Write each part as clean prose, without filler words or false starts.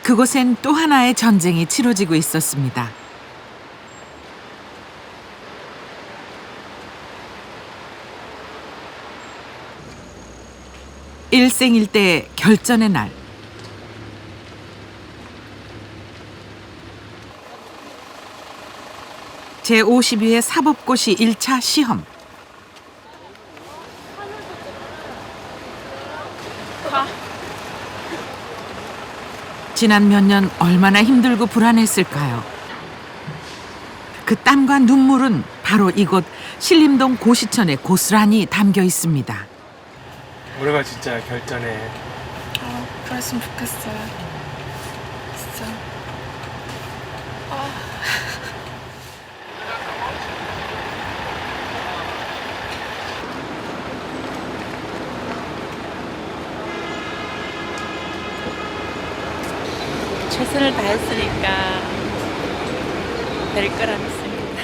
그곳엔 또 하나의 전쟁이 치러지고 있었습니다. 일생일대 결전의 날. 제52회 사법고시 1차 시험. 지난 몇 년 얼마나 힘들고 불안했을까요? 그 땀과 눈물은 바로 이곳 신림동 고시천에 고스란히 담겨 있습니다. 올해가 진짜 결전에 그랬으면 좋겠어요. 진짜. 최선을 다했으니까 될 거라 믿습니다.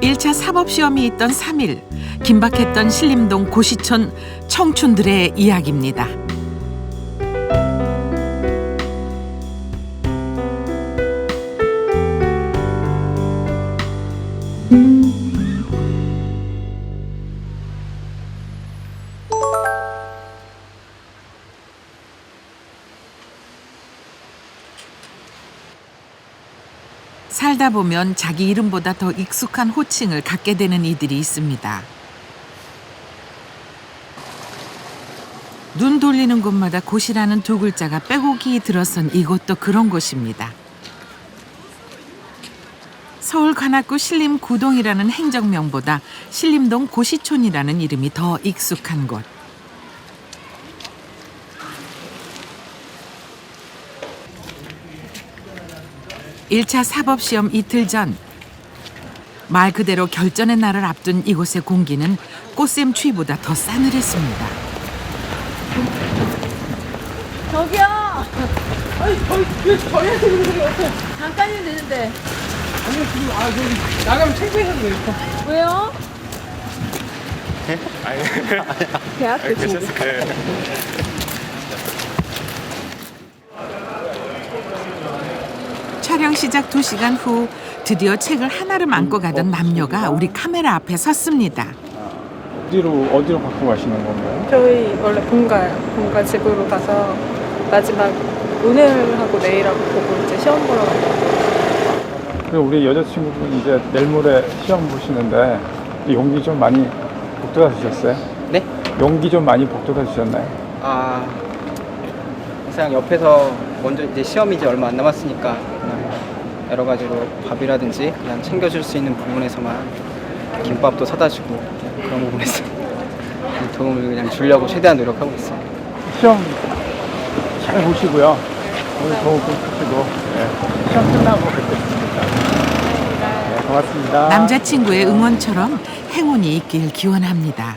1차 사법시험이 있던 3일, 긴박했던 신림동 고시천 청춘들의 이야기입니다. 살다 보면 자기 이름보다 더 익숙한 호칭을 갖게 되는 이들이 있습니다. 눈 돌리는 곳마다 고시라는 두 글자가 빼곡히 들어선 이곳도 그런 곳입니다. 서울 관악구 신림 구동이라는 행정명보다 신림동 고시촌이라는 이름이 더 익숙한 곳. 일 차 사법시험 이틀 전, 말 그대로 결전의 날을 앞둔 이곳의 공기는 꽃샘 추위보다 더 싸늘했습니다. 저기요. 아니 저희한테 그런 소리 없어요. 잠깐이면 되는데. 아니 지금 저기 나가면 창피해서 그래요. 왜요? 아니 대학교 친구. 괜찮습니다. 촬영 시작 2시간 후 드디어 책을 하나를 안고 가던 남녀가 우리 카메라 앞에 섰습니다. 어디로 갖고 가시는 건가요? 저희 원래 본가요. 본가 집으로 가서 마지막 오늘하고 내일하고 보고 이제 시험 보러 가요. 그리고 우리 여자친구분 이제 내일 모레 시험 보시는데 용기 좀 많이 북돋아주셨어요? 네? 용기 좀 많이 북돋아주셨나요? 항상 옆에서 먼저 이제 시험이 이제 얼마 안 남았으니까 그냥 여러 가지로 밥이라든지 그냥 챙겨줄 수 있는 부분에서만 김밥도 사다 주고 그런 부분에서 도움을 그냥 주려고 최대한 노력하고 있어요. 시험 잘 보시고요. 오늘 더욱 보시고 시험 끝나고 뵙겠습니다. 네, 고맙습니다. 남자친구의 응원처럼 행운이 있길 기원합니다.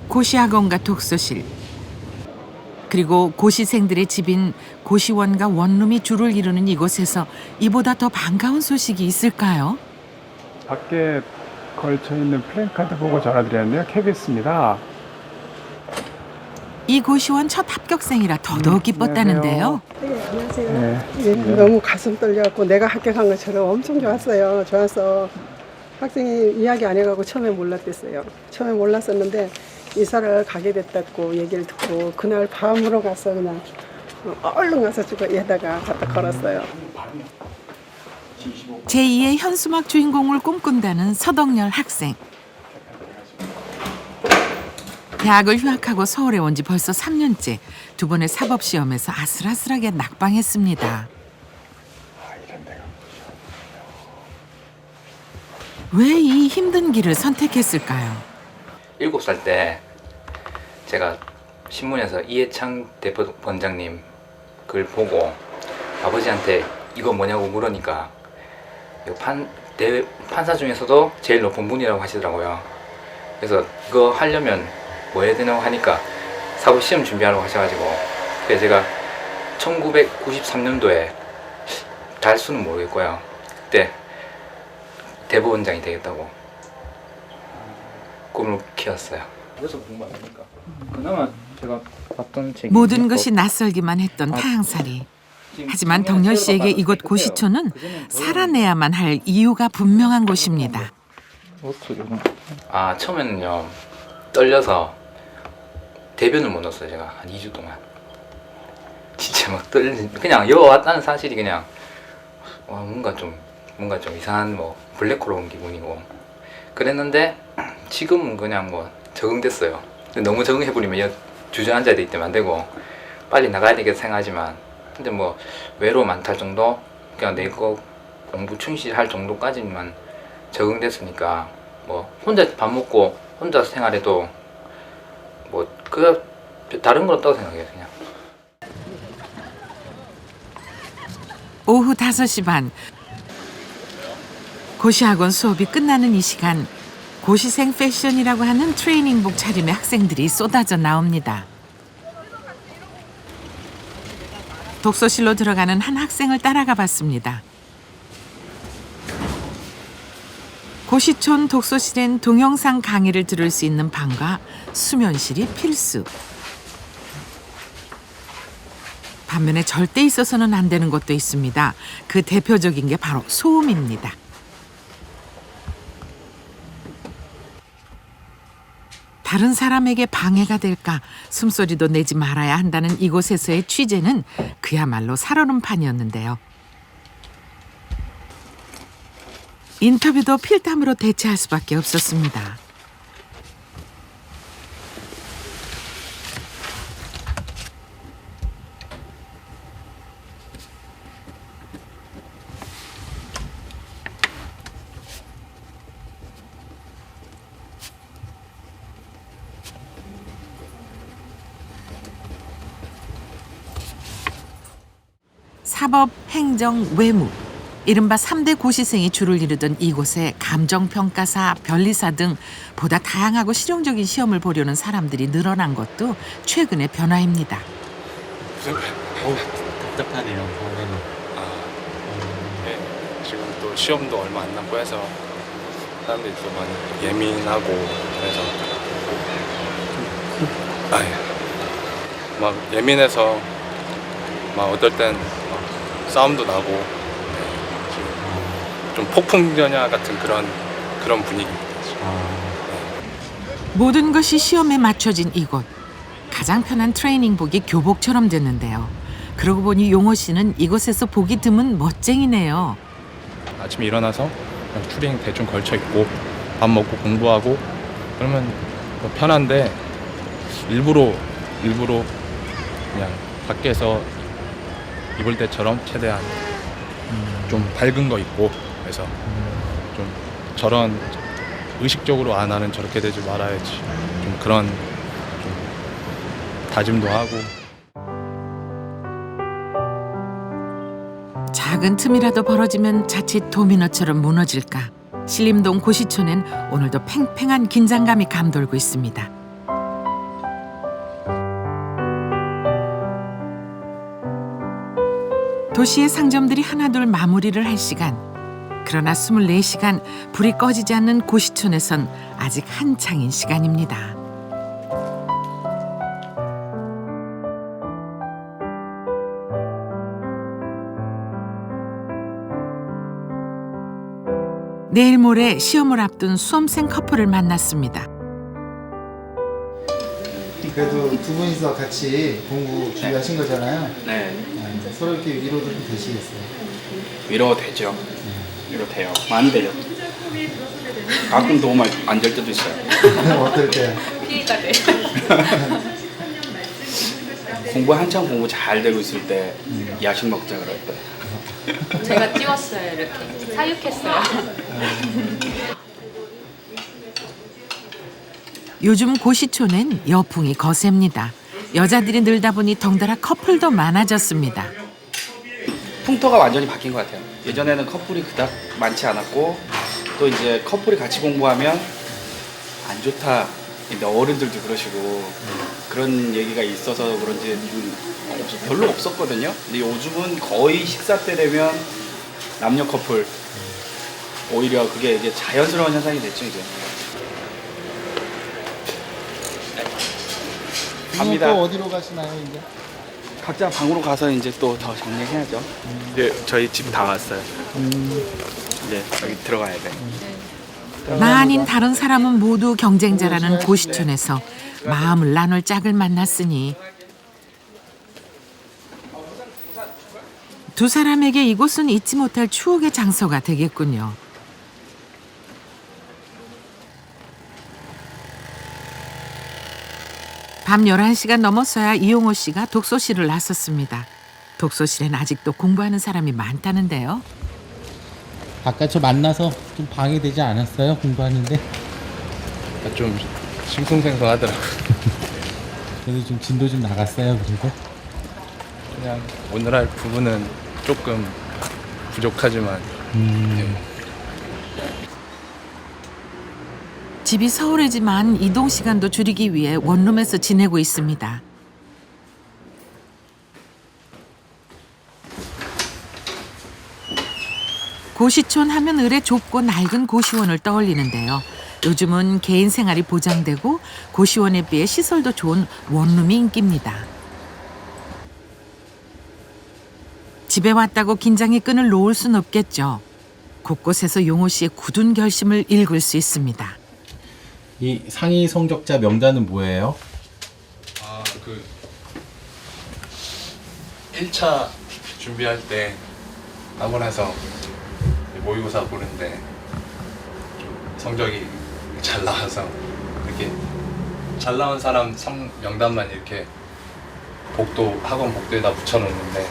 고시학원과 독서실, 그리고 고시생들의 집인 고시원과 원룸이 주를 이루는 이곳에서 이보다 더 반가운 소식이 있을까요? 밖에 걸쳐있는 플랜카드 보고 전화드렸는데요. KBS입니다. 이 고시원 첫 합격생이라 더더욱 기뻤다는데요. 네, 안녕하세요. 네. 예, 너무 가슴 떨려갖고 내가 합격한 것처럼 엄청 좋았어요. 좋아서 학생이 이야기 안 해가고 처음에 몰랐댔어요. 처음에 몰랐었는데 이사를 가게 됐다고 얘기를 듣고 그날 밤으로 가서 그냥 얼른 가서 얘다가 갖다 걸었어요. 제2의 현수막 주인공을 꿈꾼다는 서덕열 학생. 대학을 휴학하고 서울에 온 지 벌써 3년째. 두 번의 사법시험에서 아슬아슬하게 낙방했습니다. 왜 이 힘든 길을 선택했을까요? 7살 때 제가 신문에서 이해창 대법원장님 글 보고 아버지한테 이거 뭐냐고 물으니까 판사 중에서도 제일 높은 분이라고 하시더라고요. 그래서 그거 하려면 뭐 해야 되냐고 하니까 사법시험 준비하라고 하셔가지고 그래서 제가 1993년도에 달수는 모르겠고요. 그때 대법원장이 되겠다고 꿈을 키웠어요. 그래서 공부 안 하니까. 그나마 제가 봤던 책이 모든 것이 낯설기만 했던 타향살이. 하지만 덕열 씨에게 이곳 고시촌은 살아내야만 할 이유가 분명한 곳입니다. 아, 처음에는요 떨려서 대변을 못 넣었어요. 제가 한 2주 동안 진짜 막 그냥 여기 왔다는 사실이 그냥 뭔가 좀 이상한 뭐 블랙홀 온 기분이고 그랬는데 지금은 그냥 뭐 적응됐어요. 근데 너무 적응해버리면 주저앉아야 되기 때문에 안 되고 빨리 나가야 되겠다 생각하지만 근데 뭐 외로움 안 탈 정도 그냥 내 거 공부 충실할 정도까지만 적응됐으니까 뭐 혼자 밥 먹고 혼자 생활해도 뭐 그 다른 건 없다고 생각해요. 그냥. 오후 5시 반 고시학원 수업이 끝나는 이 시간 고시생 패션이라고 하는 트레이닝복 차림의 학생들이 쏟아져 나옵니다. 독서실로 들어가는 한 학생을 따라가 봤습니다. 고시촌 독서실엔 동영상 강의를 들을 수 있는 방과 수면실이 필수. 반면에 절대 있어서는 안 되는 것도 있습니다. 그 대표적인 게 바로 소음입니다. 다른 사람에게 방해가 될까 숨소리도 내지 말아야 한다는 이곳에서의 취재는 그야말로 살얼음판이었는데요. 인터뷰도 필담으로 대체할 수밖에 없었습니다. 사법, 행정, 외무 이른바 3대 고시생이 줄을 이루던 이곳에 감정평가사, 변리사 등 보다 다양하고 실용적인 시험을 보려는 사람들이 늘어난 것도 최근의 변화입니다. 답답하네요. 네, 지금 또 시험도 얼마 안 남고 해서 사람들이 또 많이 예민하고 그래서 막 예민해서 막 어떨 땐 싸움도 나고 지금 좀 폭풍전야 같은 그런 분위기입니다. 모든 것이 시험에 맞춰진 이곳. 가장 편한 트레이닝복이 교복처럼 됐는데요. 그러고 보니 용호 씨는 이곳에서 보기 드문 멋쟁이네요. 아침에 일어나서 그냥 추리닝 대충 걸쳐 입고 밥 먹고 공부하고 그러면 뭐 편한데 일부러 그냥 밖에서 입을 때처럼 최대한 좀 밝은 거 입고 그래서 좀 저런 의식적으로 나는 저렇게 되지 말아야지 좀 그런 좀 다짐도 하고. 작은 틈이라도 벌어지면 자칫 도미노처럼 무너질까. 신림동 고시촌엔 오늘도 팽팽한 긴장감이 감돌고 있습니다. 도시의 상점들이 하나둘 마무리를 할 시간. 그러나 24시간 불이 꺼지지 않는 고시촌에선 아직 한창인 시간입니다. 내일 모레 시험을 앞둔 수험생 커플을 만났습니다. 그래도 두 분이서 같이 공부 준비하신 거잖아요. 네. 서로 이렇게 위로도 좀 되시겠어요? 위로 되죠. 위로 돼요. 많이 돼요. 가끔 도움 안 될 때도 있어요. 어떨 때? 피해가 돼. 한창 공부 잘 되고 있을 때 야식 먹자 그럴 때. 제가 찍었어요. 이렇게 사육했어요. 요즘 고시촌엔 여풍이 거셉니다. 여자들이 늘다 보니 덩달아 커플도 많아졌습니다. 풍토가 완전히 바뀐 것 같아요. 예전에는 커플이 그닥 많지 않았고 또 이제 커플이 같이 공부하면 안 좋다 근데 어른들도 그러시고 그런 얘기가 있어서 그런지 좀 별로 없었거든요. 근데 요즘은 거의 식사 때 되면 남녀 커플 오히려 그게 이제 자연스러운 현상이 됐죠 이제. 갑니다. 또 어디로 가시나요 이제? 각자 방으로 가서 이제 또 더 정리해야죠. 이제 저희 집 다 왔어요. 이제 여기 들어가야 돼. 나 아닌 다른 사람은 모두 경쟁자라는 고시촌에서 마음을 나눌 짝을 만났으니 두 사람에게 이곳은 잊지 못할 추억의 장소가 되겠군요. 밤 11시가 넘어서야 이용호 씨가 독서실을 나섰습니다. 독서실엔 아직도 공부하는 사람이 많다는데요. 아까 저 만나서 좀 방해되지 않았어요? 공부하는데? 좀 싱숭생숭하더라고요. 그래도 좀 진도 좀 나갔어요 그래도? 그냥 오늘 할 부분은 조금 부족하지만 집이 서울이지만 이동 시간도 줄이기 위해 원룸에서 지내고 있습니다. 고시촌 하면 을에 좁고 낡은 고시원을 떠올리는데요. 요즘은 개인 생활이 보장되고 고시원에 비해 시설도 좋은 원룸이 인기입니다. 집에 왔다고 긴장의 끈을 놓을 순 없겠죠. 곳곳에서 용호 씨의 굳은 결심을 읽을 수 있습니다. 이 상위 성적자 명단은 뭐예요? 아, 그 1차 준비할 때 학원에서 모의고사 보는데 좀 성적이 잘 나와서 이렇게 잘 나온 사람 명단만 이렇게 학원 복도에다 붙여놓는데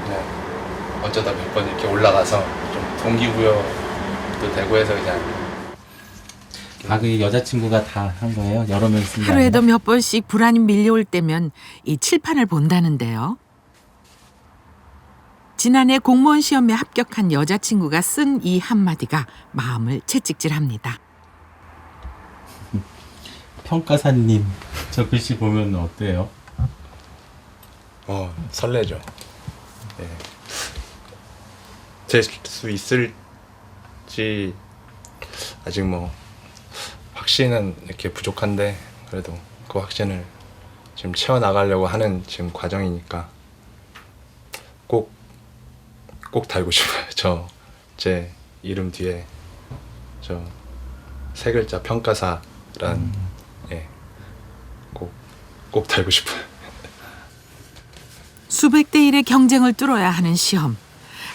그냥 어쩌다 몇 번 이렇게 올라가서 좀 동기부여도 되고 해서 그냥. 아, 그 여자친구가 다 한 거예요? 여러 명 쓴 게 하루에도 아니라? 몇 번씩 불안이 밀려올 때면 이 칠판을 본다는데요. 지난해 공무원 시험에 합격한 여자친구가 쓴 이 한마디가 마음을 채찍질합니다. 평가사님 저 글씨 보면 어때요? 설레죠. 네. 될 수 있을지 아직 뭐 확신은 이렇게 부족한데 그래도 그 확신을 지금 채워나가려고 하는 지금 과정이니까 꼭 달고 싶어요. 제 이름 뒤에 저 세 글자 평가사란 꼭 달고 싶어요. 수백 대 1의 경쟁을 뚫어야 하는 시험.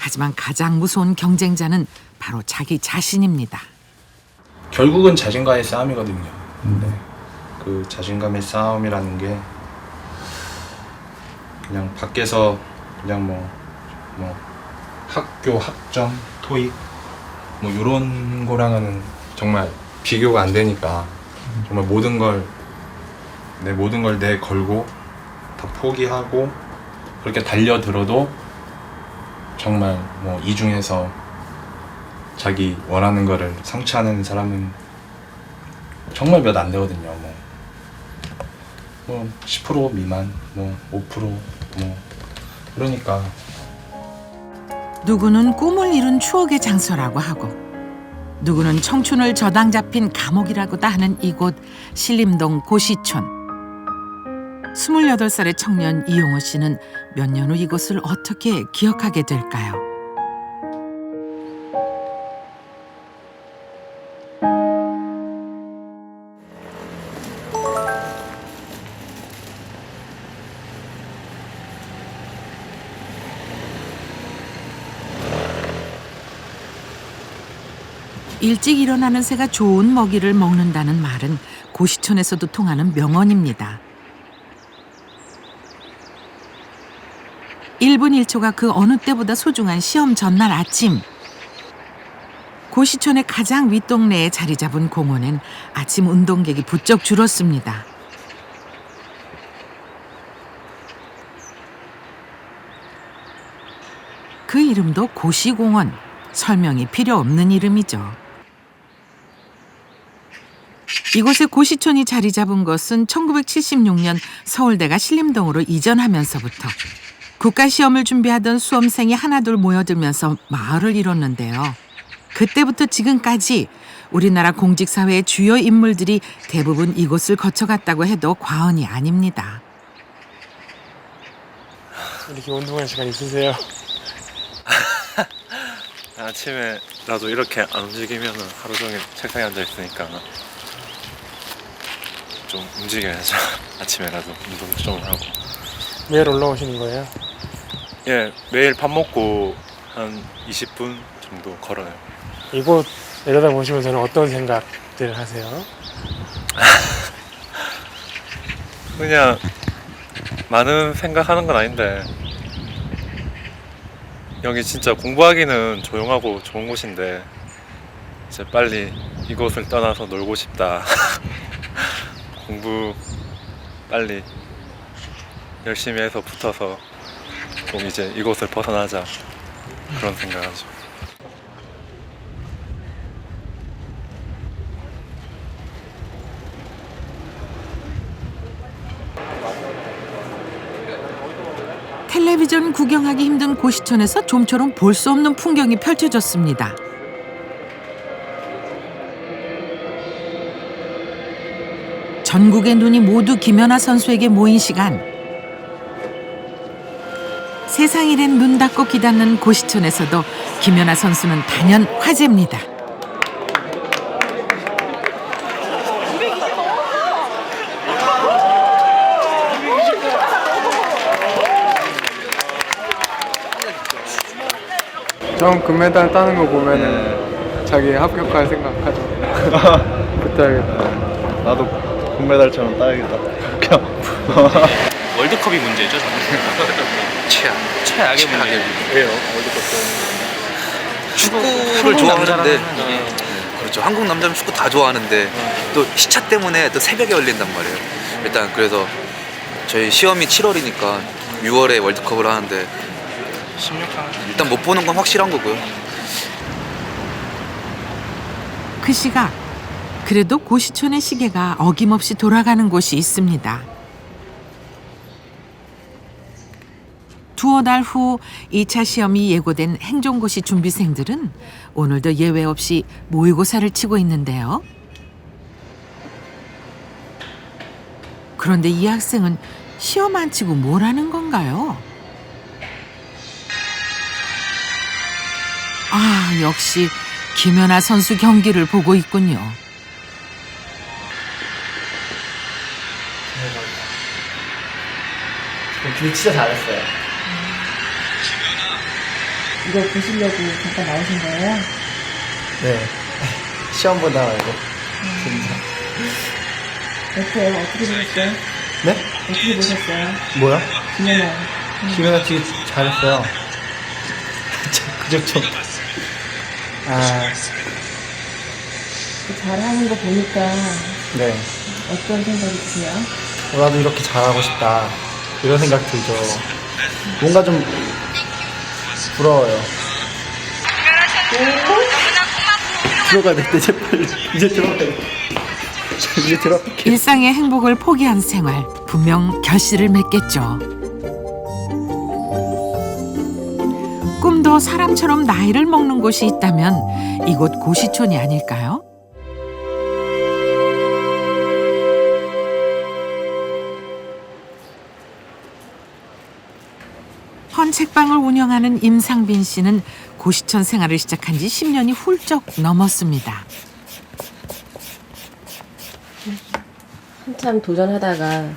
하지만 가장 무서운 경쟁자는 바로 자기 자신입니다. 결국은 자신과의 싸움이거든요. 근데 그 자신감의 싸움이라는 게 그냥 밖에서 그냥 뭐 학교 학점, 토익 뭐 이런 거랑은 정말 비교가 안 되니까 정말 모든 걸 내걸고 다 포기하고 그렇게 달려들어도 정말 뭐 이 중에서 자기 원하는 거를 성취하는 사람은 정말 몇 안 되거든요. 뭐 10% 미만, 뭐 5% 뭐 그러니까. 누구는 꿈을 이룬 추억의 장소라고 하고 누구는 청춘을 저당 잡힌 감옥이라고도 하는 이곳 신림동 고시촌. 28살의 청년 이용호 씨는 몇 년 후 이곳을 어떻게 기억하게 될까요? 일찍 일어나는 새가 좋은 먹이를 먹는다는 말은 고시촌에서도 통하는 명언입니다. 1분 1초가 그 어느 때보다 소중한 시험 전날 아침. 고시촌의 가장 윗동네에 자리 잡은 공원엔 아침 운동객이 부쩍 줄었습니다. 그 이름도 고시공원. 설명이 필요 없는 이름이죠. 이곳에 고시촌이 자리 잡은 것은 1976년 서울대가 신림동으로 이전하면서부터 국가시험을 준비하던 수험생이 하나둘 모여들면서 마을을 이뤘는데요. 그때부터 지금까지 우리나라 공직사회의 주요 인물들이 대부분 이곳을 거쳐갔다고 해도 과언이 아닙니다. 이렇게 운동할 시간 있으세요? 아침에라도 이렇게 안 움직이면 하루 종일 책상에 앉아 있으니까 좀 움직여야죠. 아침에라도 운동 좀 하고. 매일 올라오시는 거예요? 예, 매일 밥 먹고 한 20분 정도 걸어요. 이곳 내려다보시면서는 어떤 생각들 하세요? 그냥 많은 생각하는 건 아닌데 여기 진짜 공부하기는 조용하고 좋은 곳인데 이제 빨리 이곳을 떠나서 놀고 싶다. 공부 빨리 열심히 해서 붙어서 좀 이제 이곳을 벗어나자 그런 생각하죠. 텔레비전 구경하기 힘든 고시촌에서 좀처럼 볼 수 없는 풍경이 펼쳐졌습니다. 전국의 눈이 모두 김연아 선수에게 모인 시간. 세상 이랜 눈 닫고 기다는 고시촌에서도 김연아 선수는 단연 화제입니다. 처음 금메달 따는 거 보면은 자기 합격할 생각하죠. 붙어야겠다. 나도 금메달처럼 따야겠다. 월드컵이 문제죠, 저는. 최악의 문제. 왜요? 축구를 좋아하는데 그렇죠. 한국 남자는 축구 다 좋아하는데 또 시차 때문에 또 새벽에 열린단 말이에요. 일단 그래서 저희 시험이 7월이니까 6월에 월드컵을 하는데 16강. 일단 못 보는 건 확실한 거고요. 그 시각 그래도 고시촌의 시계가 어김없이 돌아가는 곳이 있습니다. 두어 달 후 2차 시험이 예고된 행정고시 준비생들은 오늘도 예외 없이 모의고사를 치고 있는데요. 그런데 이 학생은 시험 안 치고 뭘 하는 건가요? 아, 역시 김연아 선수 경기를 보고 있군요. 길 진짜 잘했어요. 이거 보시려고 잠깐 나오신 거예요? 네. 시험 보다 말고. 어때요? 어떻게 보셨어요? 네? 어떻게 보셨어요? 뭐야? 김연아. 김연아 되게 잘했어요. 그저 좀. 잘하는 거 보니까 네. 어떤 생각이 드세요? 나도 이렇게 잘하고 싶다. 이런 생각 들죠. 뭔가 좀 부러워요. 들어가야 돼, 이제 빨리. 이제 들어가야 돼. 이제 들어갈게. 일상의 행복을 포기한 생활, 분명 결실을 맺겠죠. 꿈도 사람처럼 나이를 먹는 곳이 있다면 이곳 고시촌이 아닐까요? 헌 책방을 운영하는 임상빈 씨는 고시촌 생활을 시작한 지 10년이 훌쩍 넘었습니다. 한참 도전하다가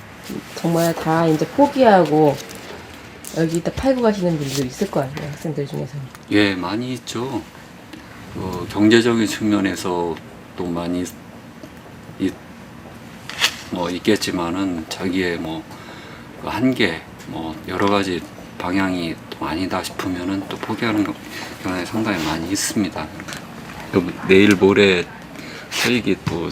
정말 다 이제 포기하고 여기다 팔고 가시는 분들 있을 거 아니에요, 학생들 중에서는. 예, 많이 있죠. 경제적인 측면에서 또 많이 있겠지만은 자기의 한계, 여러 가지 방향이 또 아니다 싶으면은 또 포기하는 경향이 상당히 많이 있습니다. 내일 모레 토익이 또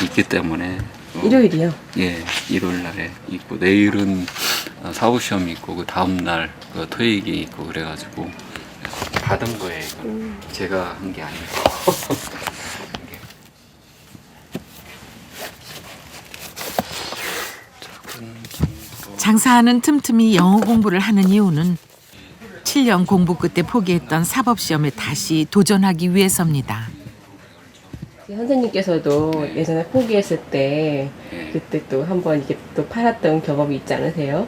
있기 때문에 일요일이요? 예, 일요일 날에 있고 내일은 사후 시험이 있고 그 다음 날 토익이 있고 그래가지고 받은 거예요. 이건 제가 한 게 아니고. 장사하는 틈틈이 영어 공부를 하는 이유는 7년 공부 끝에 포기했던 사법시험에 다시 도전하기 위해서입니다. 선생님께서도 예전에 포기했을 때 그때 또 한번 이렇게 또 팔았던 경험이 있지 않으세요?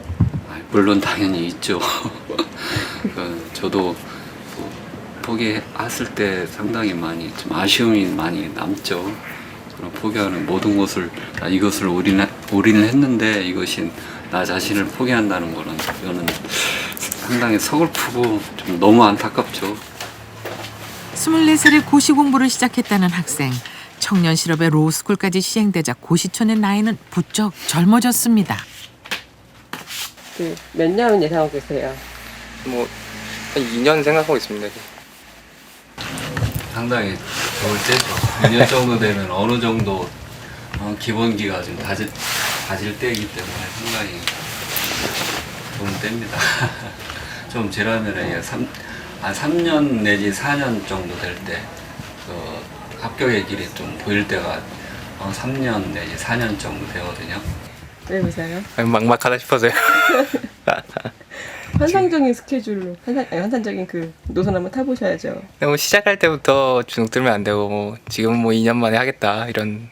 물론 당연히 있죠. 저도 포기했을 때 상당히 많이 좀 아쉬움이 많이 남죠. 그런 포기하는 모든 것을 이것을 올인을 했는데 이것이 나 자신을 포기한다는 거는 이거는 상당히 서글프고 좀 너무 안타깝죠. 24살에 고시 공부를 시작했다는 학생. 청년 실업의 로스쿨까지 시행되자 고시촌의 나이는 부쩍 젊어졌습니다. 몇 년 예상하고 계세요? 뭐 2년 생각하고 있습니다. 상당히 좋을 때죠. 2년 정도 되면 어느 정도 기본기가 좀 다질 때이기 때문에 상당히 좋은 때입니다. 좀 지나면 3년 내지 4년 정도 될 때 합격의 길이 좀 보일 때가 3년 내지 4년 정도 되거든요. 왜 보세요? 막막하다 싶어서요. 환상적인 스케줄로 환상적인 그 노선 한번 타보셔야죠. 뭐 시작할 때부터 주눅 들면 안 되고 뭐 지금은 뭐 2년 만에 하겠다 이런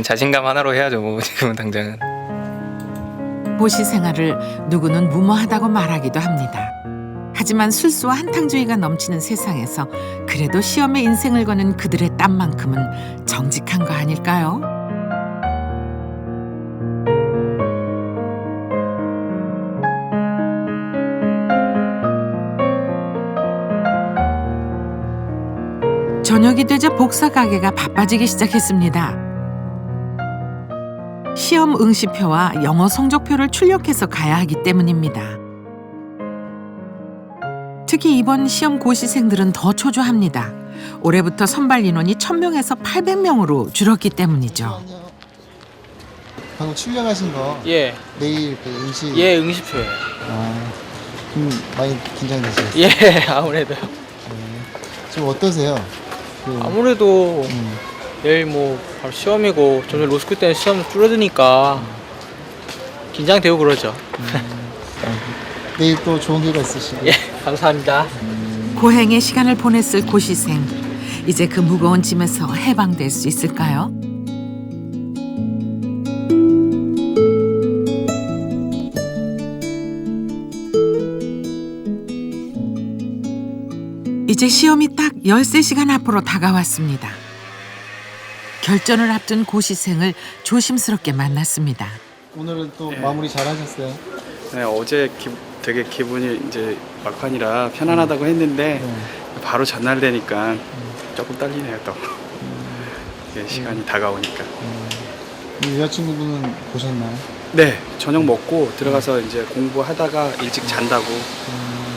자신감 하나로 해야죠. 뭐 지금은 당장은. 고시 생활을 누구는 무모하다고 말하기도 합니다. 하지만 술수와 한탕주의가 넘치는 세상에서 그래도 시험에 인생을 거는 그들의 땀만큼은 정직한 거 아닐까요? 저녁이 되자 복사 가게가 바빠지기 시작했습니다. 시험 응시표와 영어 성적표를 출력해서 가야 하기 때문입니다. 특히 이번 시험 고시생들은 더 초조합니다. 올해부터 선발 인원이 1000명에서 800명으로 줄었기 때문이죠. 방금 출력하신 거 예. 내일 그 응시 응시표예요. 좀 많이 긴장되시겠어요? 예, 아무래도. 좀 어떠세요? 아무래도 내일 뭐 바로 시험이고 점점 로스쿨 때는 시험 줄어드니까 긴장되고 그러죠. 내일 또 좋은 결과 있으시고. 예, 감사합니다. 고행의 시간을 보냈을 고시생. 이제 그 무거운 짐에서 해방될 수 있을까요? 이제 시험이 딱 13시간 앞으로 다가왔습니다. 결전을 앞둔 고시생을 조심스럽게 만났습니다. 오늘은 또 마무리 잘 하셨어요? 네, 어제 되게 기분이 이제 막판이라 편안하다고 했는데 바로 전날 되니까 조금 떨리네요 또. 이게 시간이 다가오니까. 여자친구분은 보셨나요? 네, 저녁 먹고 들어가서 이제 공부하다가 일찍 잔다고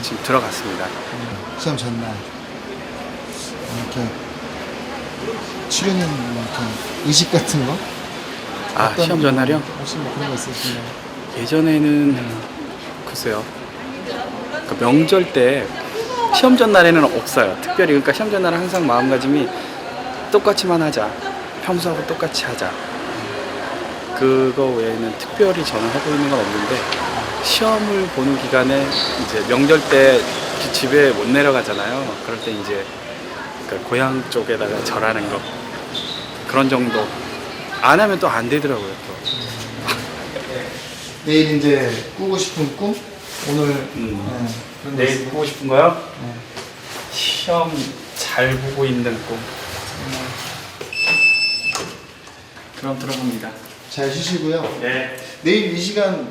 지금 들어갔습니다. 시험 전날 이렇게 치르는 이렇게 의식 같은 거? 시험 전날이요? 혹시 뭐 그런 거 있으신가요? 예전에는 글쎄요. 그러니까 명절 때 시험 전날에는 없어요. 특별히 그러니까 시험 전날은 항상 마음가짐이 똑같이만 하자. 평소하고 똑같이 하자. 그거 외에는 특별히 저는 하고 있는 건 없는데 시험을 보는 기간에 이제 명절 때 집에 못 내려가잖아요. 그럴 때 이제 그러니까 고향 쪽에다가 절하는 거 그런 정도. 안 하면 또 안 되더라고요. 또. 내일 이제 꾸고 싶은 꿈? 오늘 내일 꾸고 싶은 거요? 시험 잘 보고 있는 꿈. 그럼 들어봅니다. 잘 쉬시고요. 네. 내일 이 시간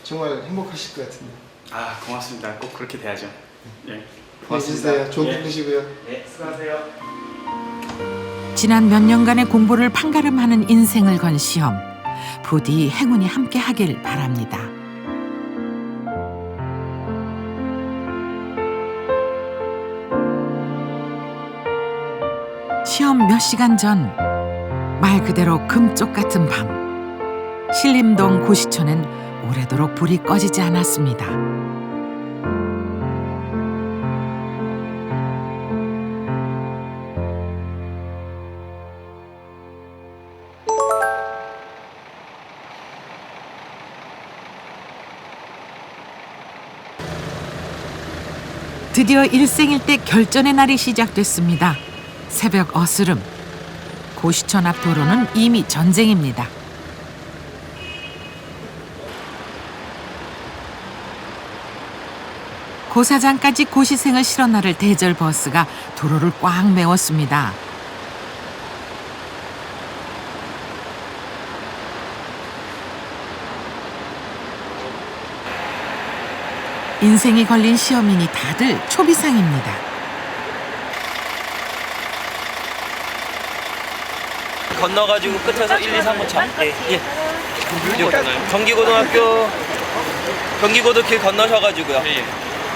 정말 행복하실 것 같은데. 고맙습니다. 꼭 그렇게 돼야죠. 예. 고맙습니다. 좋은 꿈 꾸시고요. 네, 수고하세요. 지난 몇 년간의 공부를 판가름하는 인생을 건 시험. 부디 행운이 함께 하길 바랍니다. 시험 몇 시간 전, 말 그대로 금쪽 같은 밤. 신림동 고시촌엔 오래도록 불이 꺼지지 않았습니다. 드디어 일생일대 결전의 날이 시작됐습니다. 새벽 어스름. 고시촌 앞 도로는 이미 전쟁입니다. 고사장까지 고시생을 실어 나를 대절 버스가 도로를 꽉 메웠습니다. 인생이 걸린 시험이니 다들 초비상입니다. 건너가지고 끝에서 1, 2, 3호 차. 예. 경기고도 길 건너셔가지고요.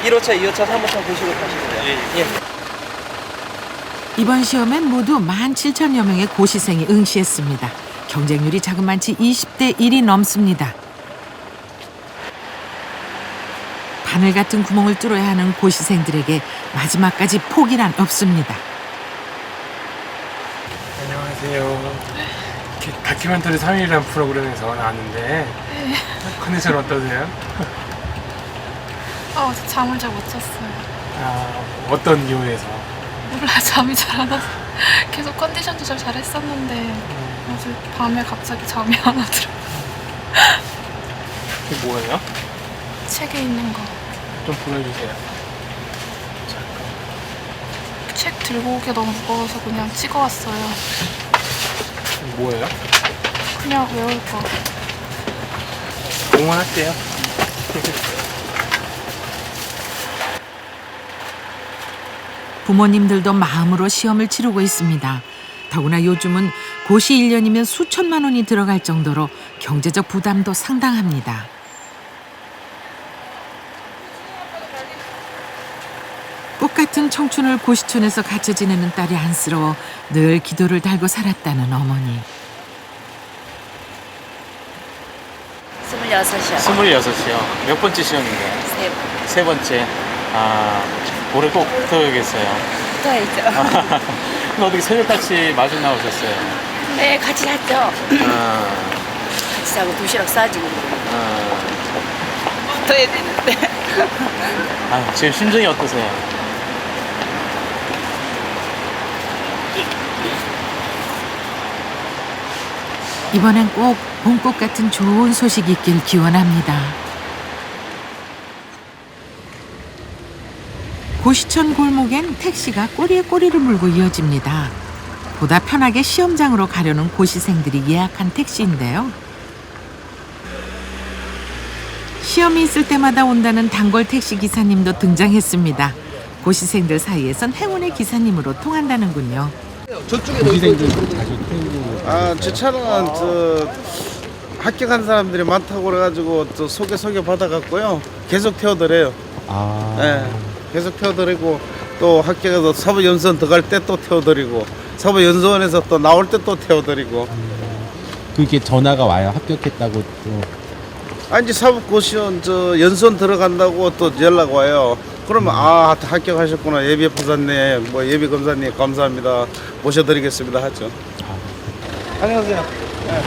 1호차, 2호차, 3호차 보시고 가시면 돼요. 예. 이번 시험엔 모두 17,000여 명의 고시생이 응시했습니다. 경쟁률이 자그마치 20대 1이 넘습니다. 바늘 같은 구멍을 뚫어야 하는 고시생들에게 마지막까지 포기란 없습니다. 안녕하세요. 다큐멘터리 3일이라는 프로그램에서 나왔는데 컨디션 어떠세요? 잠을 잘 못 잤어요. 어떤 이유에서? 몰라, 잠이 잘 안 와서 계속 컨디션 조절 잘 했었는데 어제 밤에 갑자기 잠이 안 오더라고요. 이게 뭐예요? 책에 있는 거. 좀 보여주세요. 책 들고 오기 너무 무거워서 그냥 찍어왔어요. 뭐예요? 그냥 외울 거. 응원할게요. 부모님들도 마음으로 시험을 치르고 있습니다. 더구나 요즘은 고시 1년이면 수천만 원이 들어갈 정도로 경제적 부담도 상당합니다. 꽃 같은 청춘을 고시촌에서 갇혀 지내는 딸이 안쓰러워 늘 기도를 달고 살았다는 어머니. 26이요. 26이요. 몇 번째 시험인가요? 세 번째. 올해 꼭 붙어야겠어요. 붙어야죠. 근데 어떻게 새벽같이 마중 나오셨어요? 네, 같이 잤죠. 같이 자고 도시락 싸주고. 붙어야 되는데. 지금 심정이 어떠세요? 이번엔 꼭 봄꽃 같은 좋은 소식이 있길 기원합니다. 고시촌 골목엔 택시가 꼬리에 꼬리를 물고 이어집니다. 보다 편하게 시험장으로 가려는 고시생들이 예약한 택시인데요. 시험이 있을 때마다 온다는 단골 택시 기사님도 등장했습니다. 고시생들 사이에선 행운의 기사님으로 통한다는군요. 고시생들 자주 태우고. 제 차는 합격한 사람들이 많다고 그래가지고 또 소개 받아갖고요. 계속 태워드려요. 네, 계속 태워드리고 또 합격해서 사법연수원 들어갈 때 또 태워드리고 사법연수원에서 또 나올 때 또 태워드리고. 그게 전화가 와요. 합격했다고 또. 이제 사법고시원 연수원 들어간다고 또 연락 와요. 그러면 합격하셨구나. 예비 판사님, 예비 검사님 감사합니다. 모셔드리겠습니다 하죠. 안녕하세요. 네.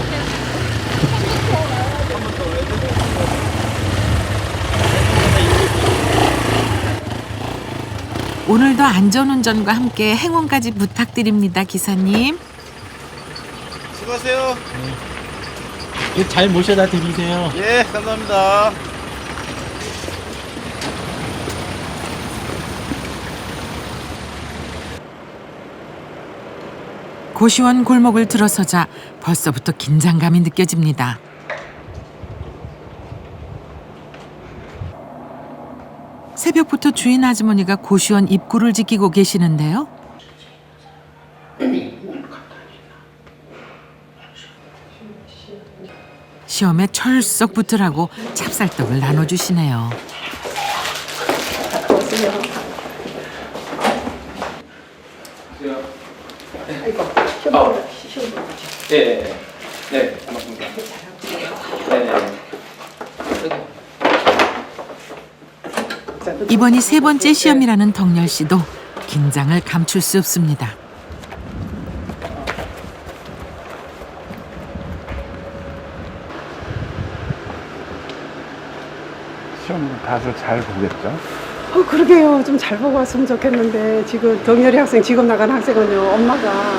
오늘도 안전운전과 함께 행운까지 부탁드립니다, 기사님. 수고하세요. 잘 모셔다 드리세요. 예, 감사합니다. 고시원 골목을 들어서자 벌써부터 긴장감이 느껴집니다. 새벽부터 주인 아주머니가 고시원 입구를 지키고 계시는데요. 시험에 철썩 붙으라고 찹쌀떡을 나눠주시네요. 네, 고맙습니다. 이번이 세 번째 시험이라는 덕열 씨도 긴장을 감출 수 없습니다. 시험 다소 잘 보겠죠? 그러게요. 좀 잘 보고 왔으면 좋겠는데 지금 동열이 학생 지금 나간 학생은요. 엄마가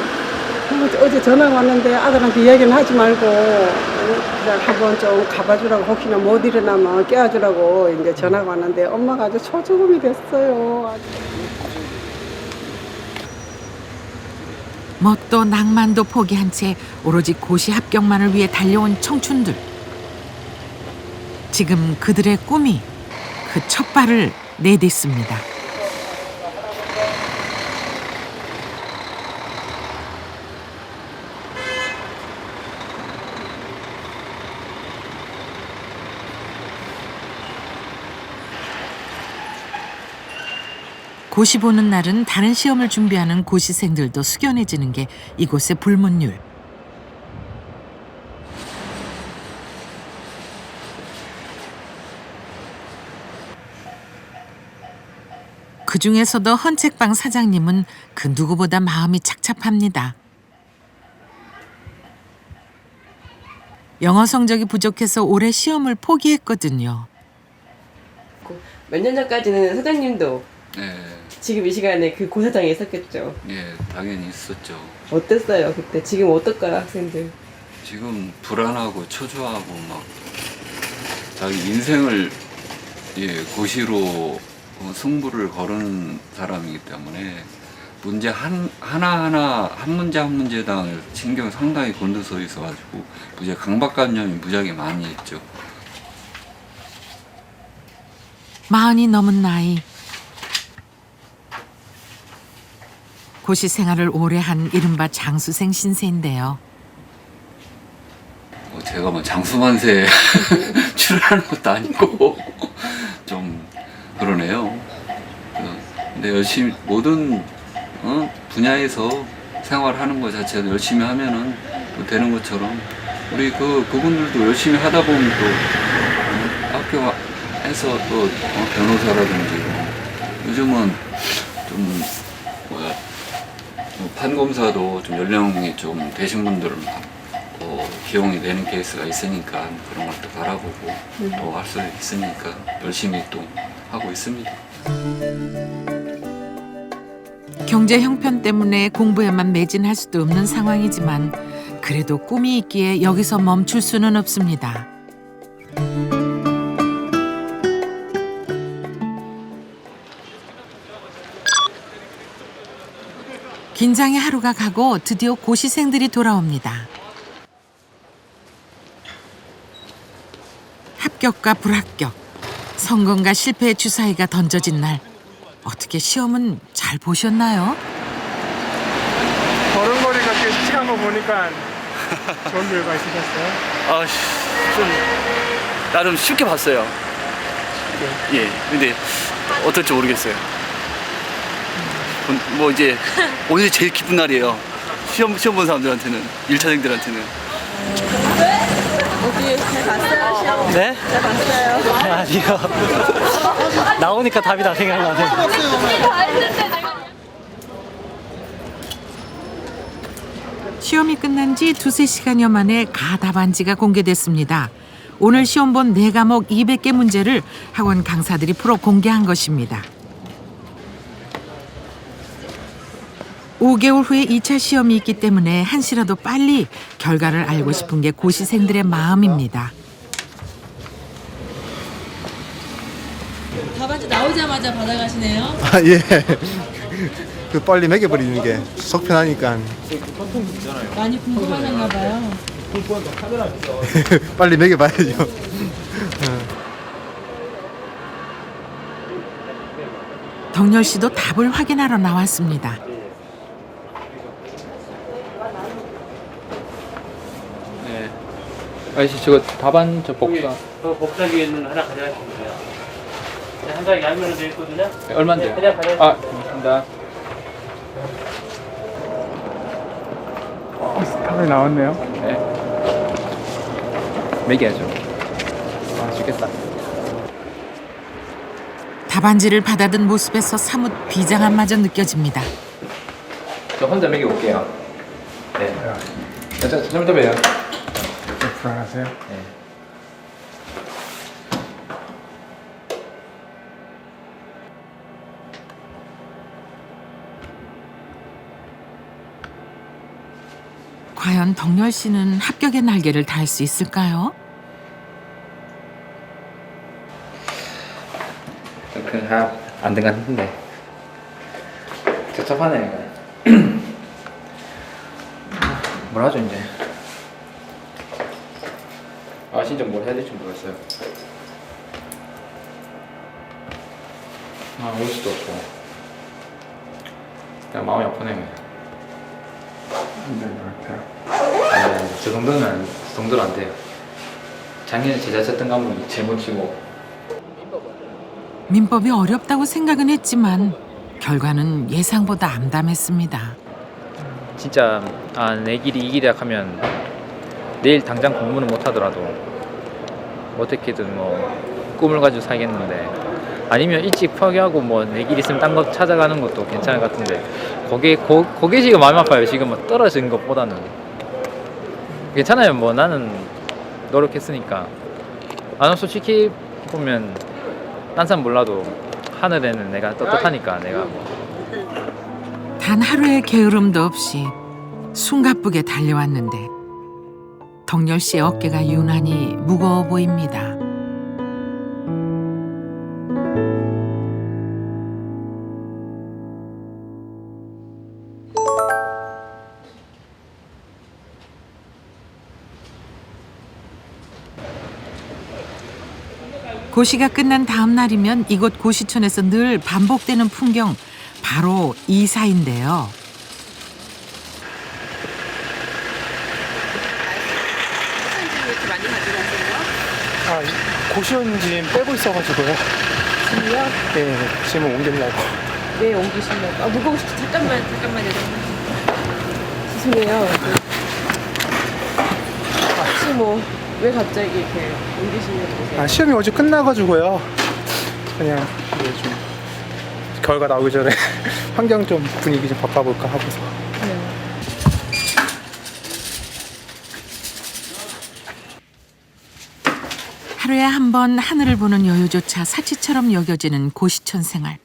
어제 전화가 왔는데 아들한테 이야기는 하지 말고 그냥 한번 좀 가봐주라고 혹시나 못 일어나면 깨워주라고 이제 전화가 왔는데 엄마가 아주 초조금이 됐어요. 뭣도 낭만도 포기한 채 오로지 고시 합격만을 위해 달려온 청춘들. 지금 그들의 꿈이 그 첫 발을 내딛습니다. 고시 보는 날은 다른 시험을 준비하는 고시생들도 숙연해지는 게 이곳의 불문율. 그 중에서도 헌책방 사장님은 그 누구보다 마음이 착잡합니다. 영어 성적이 부족해서 올해 시험을 포기했거든요. 몇 년 전까지는 사장님도 네, 지금 이 시간에 그 고사장에 있었겠죠. 예, 당연히 있었죠. 어땠어요 그때? 지금 어떨까요 학생들? 지금 불안하고 초조하고 막 자기 인생을 고시로 승부를 거는 사람이기 때문에 문제 하나하나 한 문제 한 문제당 신경 상당히 곤두서 있어가지고 무지 강박관념이 무지하게 많이 있죠. 40이 넘은 나이. 고시 생활을 오래 한 이른바 장수생 신세인데요. 제가 뭐 장수만세 출연하는 것도 아니고 좀 그러네요. 근데 열심히 모든 분야에서 생활하는 것 자체는 열심히 하면은 뭐 되는 것처럼 우리 그분들도 열심히 하다 보면 또 학교에서 또 변호사라든지 요즘은 좀 판검사도 좀 연령이 좀 되신 분들은 기용이 되는 케이스가 있으니까 그런 것도 바라보고 또 할 수 있으니까 열심히 또 하고 있습니다. 경제 형편 때문에 공부에만 매진할 수도 없는 상황이지만 그래도 꿈이 있기에 여기서 멈출 수는 없습니다. 긴장의 하루가 가고 드디어 고시생들이 돌아옵니다. 합격과 불합격, 성공과 실패의 주사위가 던져진 날. 어떻게 시험은 잘 보셨나요? 걸음걸이가 꽤 씩씩한 거 보니까 좋은 결과 있으셨어요? 좀 나름 쉽게 봤어요. 예, 근데 어떨지 모르겠어요. 뭐 이제 오늘 제일 기쁜 날이에요. 시험 본 사람들한테는, 1차생들한테는. 어디 잘 봤어요 시험? 네? 잘 봤어요? 아니요. 나오니까 답이 다 생각나네. 시험이 끝난 지 2-3시간여 만에 가답안지가 공개됐습니다. 오늘 시험 본 4과목 200개 문제를 학원 강사들이 풀어 공개한 것입니다. 5개월 후에 2차 시험이 있기 때문에 한시라도 빨리 결과를 알고 싶은 게 고시생들의 마음입니다. 답안지 나오자마자 받아가시네요. 예. 그 빨리 매겨버리는 게 속편하니까. 많이 궁금하셨나 봐요. 빨리 매겨봐야죠. 덕열 씨도 답을 확인하러 나왔습니다. 네. 아저씨 저거 답안 저 복사. 복사기에는 하나 가져가시면 돼요. 한 장에 양면으로 되어 있거든요. 네, 얼마인데요? 그냥 가져가시면 아, 고맙습니다. 답이 나왔네요. 네. 매겨야죠. 아, 죽겠다. 답안지를 받아든 모습에서 사뭇 비장함마저 느껴집니다. 저 혼자 매겨 올게요. 네. 좀 더 봬요. 불안하세요? 네. 과연 덕열 씨는 합격의 날개를 달 수 있을까요? 그냥 안 된 것 같은데 섭섭하네. 뭐라 하죠 이제. 진짜 뭘 해야 될지 모르겠어요. 올 수도 없고 그냥 마음이 아프네. 아니, 저 정도는 안 돼요. 작년에 제자쳤던 과목이 제못치고. 민법이 어렵다고 생각은 했지만 결과는 예상보다 암담했습니다. 진짜 내 길이 이 길이야 하면 내일 당장 공부는 못 하더라도 어떻게든 뭐 꿈을 가지고 살겠는데, 아니면 일찍 포기하고 뭐 내 길 있으면 딴 거 찾아가는 것도 괜찮을 것 같은데 그게 지금 마음 아파요. 지금 뭐 떨어진 것보다는 괜찮아요. 뭐 나는 노력했으니까. 나는 솔직히 보면 딴 사람 몰라도 하늘에는 내가 떳떳하니까 내가 뭐. 단 하루의 게으름도 없이 숨가쁘게 달려왔는데 덕열 씨의 어깨가 유난히 무거워 보입니다. 고시가 끝난 다음 날이면 이곳 고시촌에서 늘 반복되는 풍경, 바로 이사인데요. 고시원짐 빼고 있어가지고요. 짐이요? 네, 짐을 옮기려고. 왜 옮기시려고? 무거우시 잠깐만요. 죄송해요. 혹시 뭐 왜 갑자기 이렇게 옮기시려고 그러세요? 시험이 어제 끝나가지고요. 그냥 이제 좀 결과 나오기 전에 환경 좀 분위기 좀 바꿔볼까 하고서. 하루에 한 번 하늘을 보는 여유조차 사치처럼 여겨지는 고시촌 생활.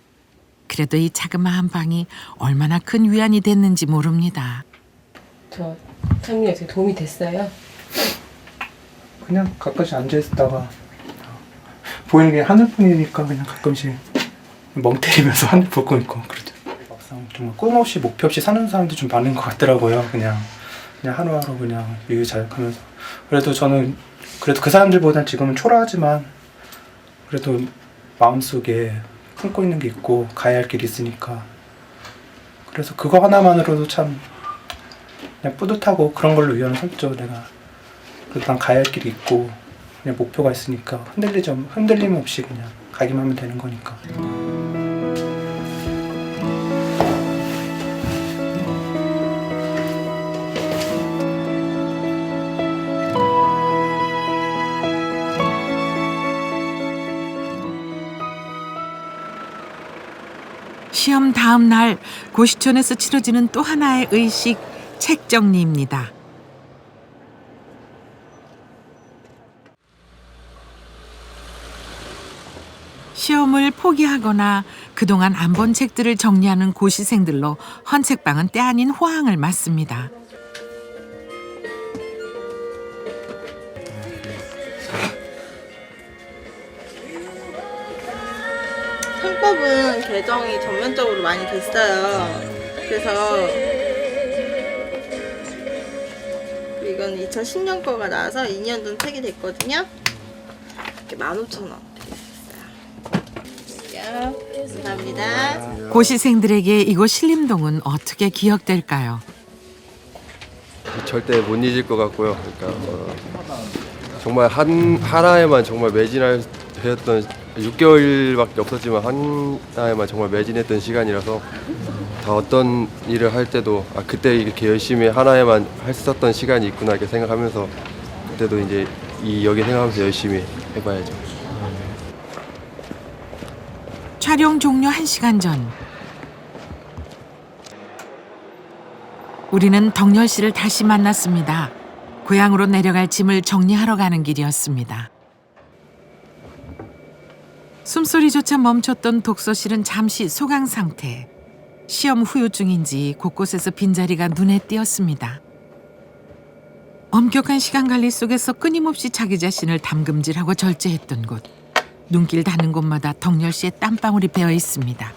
그래도 이 자그마한 방이 얼마나 큰 위안이 됐는지 모릅니다. 저 상민이 어떻게 도움이 됐어요? 그냥 가끔씩 앉아있다가 보이는 게 하늘뿐이니까 그냥 가끔씩 멍 때리면서 하늘 보고 있고 그러죠. 막상 정말 꿈 없이 목표 없이 사는 사람도 좀 많은 것 같더라고요. 그냥 하루하루 그냥 유유자적하면서. 그래도 저는 그 사람들보단 지금은 초라하지만 그래도 마음속에 품고 있는 게 있고 가야 할 길이 있으니까, 그래서 그거 하나만으로도 참 그냥 뿌듯하고 그런 걸로 위안을 삼죠. 내가 그래도 난 가야 할 길이 있고 그냥 목표가 있으니까 흔들림 없이 그냥 가기만 하면 되는 거니까. 시험 다음 날 고시촌에서 치러지는 또 하나의 의식, 책 정리입니다. 시험을 포기하거나 그동안 안 본 책들을 정리하는 고시생들로 헌책방은 때 아닌 호황을 맞습니다. 상법은 개정이 전면적으로 많이 됐어요. 그래서 이건 2010년 거가 나와서 2년 전 책이 됐거든요. 이렇게 15,000원 드리겠어요. 감사합니다. 고시생들에게 이곳 신림동은 어떻게 기억될까요? 절대 못 잊을 것 같고요. 그러니까 정말 하나에만 정말 매진했던 6개월밖에 없었지만 하나에만 정말 매진했던 시간이라서 다 어떤 일을 할 때도 그때 이렇게 열심히 하나에만 했었던 시간이 있구나 이렇게 생각하면서 그때도 이제 여기 생각하면서 열심히 해봐야죠. 촬영 종료 1시간 전 우리는 덕열 씨를 다시 만났습니다. 고향으로 내려갈 짐을 정리하러 가는 길이었습니다. 숨소리조차 멈췄던 독서실은 잠시 소강 상태. 시험 후유증인지 곳곳에서 빈자리가 눈에 띄었습니다. 엄격한 시간 관리 속에서 끊임없이 자기 자신을 담금질하고 절제했던 곳. 눈길 닿는 곳마다 덕열 씨의 땀방울이 배어 있습니다.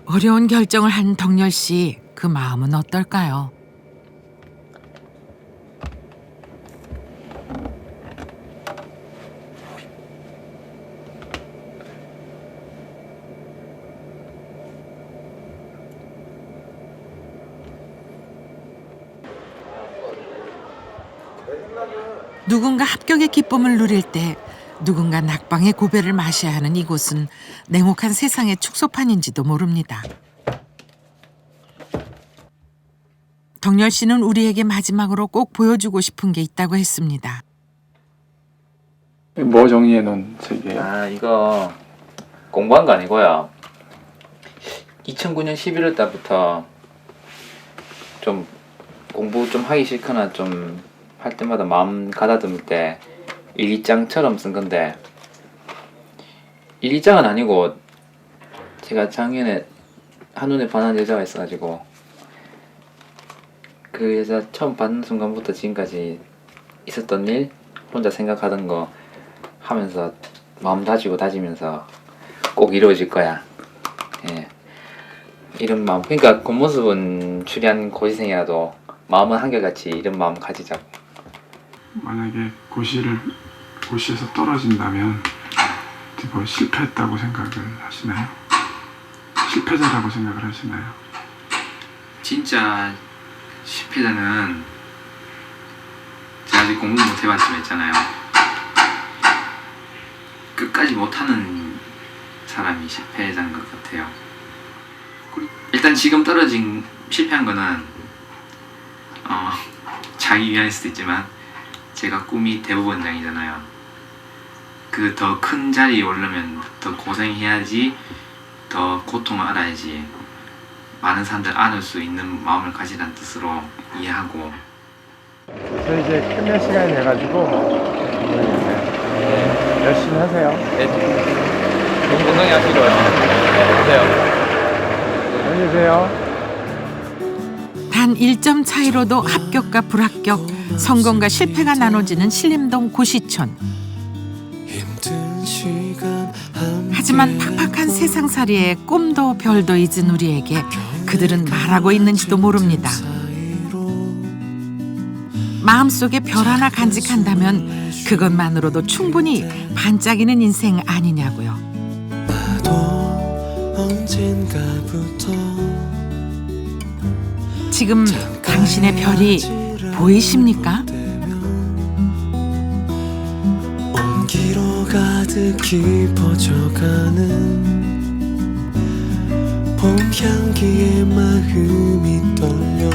어려운 결정을 한 덕열 씨, 그 마음은 어떨까요? 누군가 합격의 기쁨을 누릴 때 누군가 낙방의 고배를 마셔야 하는 이곳은 냉혹한 세상의 축소판인지도 모릅니다. 덕열 씨는 우리에게 마지막으로 꼭 보여주고 싶은 게 있다고 했습니다. 뭐 정리해 놓은 책이에요? 아, 이거 공부한 거 아니고요. 2009년 11월 달부터 좀 공부 좀 하기 싫거나 좀 할 때마다 마음 가다듬을 때 일기장처럼 쓴 건데, 일기장은 아니고 제가 작년에 한눈에 반한 여자가 있어가지고 그 여자 처음 받는 순간부터 지금까지 있었던 일, 혼자 생각하던 거 하면서 마음 다지면서 꼭 이루어질 거야. 예. 이런 마음. 그러니까 겉모습은 추리한 고시생이라도 마음은 한결같이 이런 마음 가지자고. 만약에 고시에서 떨어진다면 뭐 실패했다고 생각을 하시나요? 실패자라고 생각을 하시나요? 진짜 실패자는 제가 아직 공부 못 해봤지만 있잖아요. 끝까지 못하는 사람이 실패자인 것 같아요. 일단 지금 실패한 거는 자기 위안일 수도 있지만 제가 꿈이 대법원장이잖아요. 그 더 큰 자리에 오르면 더 고생해야지, 더 고통을 알아야지 많은 사람들 안을 수 있는 마음을 가지라는 뜻으로 이해하고. 저 이제 끝낼 시간이 돼가지고 열심히 하세요. 네. 너무 건강히 하시고요. 네, 안녕히 계세요. 단 1점 차이로도 합격과 불합격, 성공과 실패가 나눠지는 신림동 고시촌. 하지만 팍팍한 세상살이에 꿈도 별도 잊은 우리에게 그들은 말하고 있는지도 모릅니다. 마음속에 별 하나 간직한다면 그것만으로도 충분히 반짝이는 인생 아니냐고요. 지금 당신의 별이 보이십니까? 온기로 가득히 퍼져가는 봄 향기에 마음이 떨려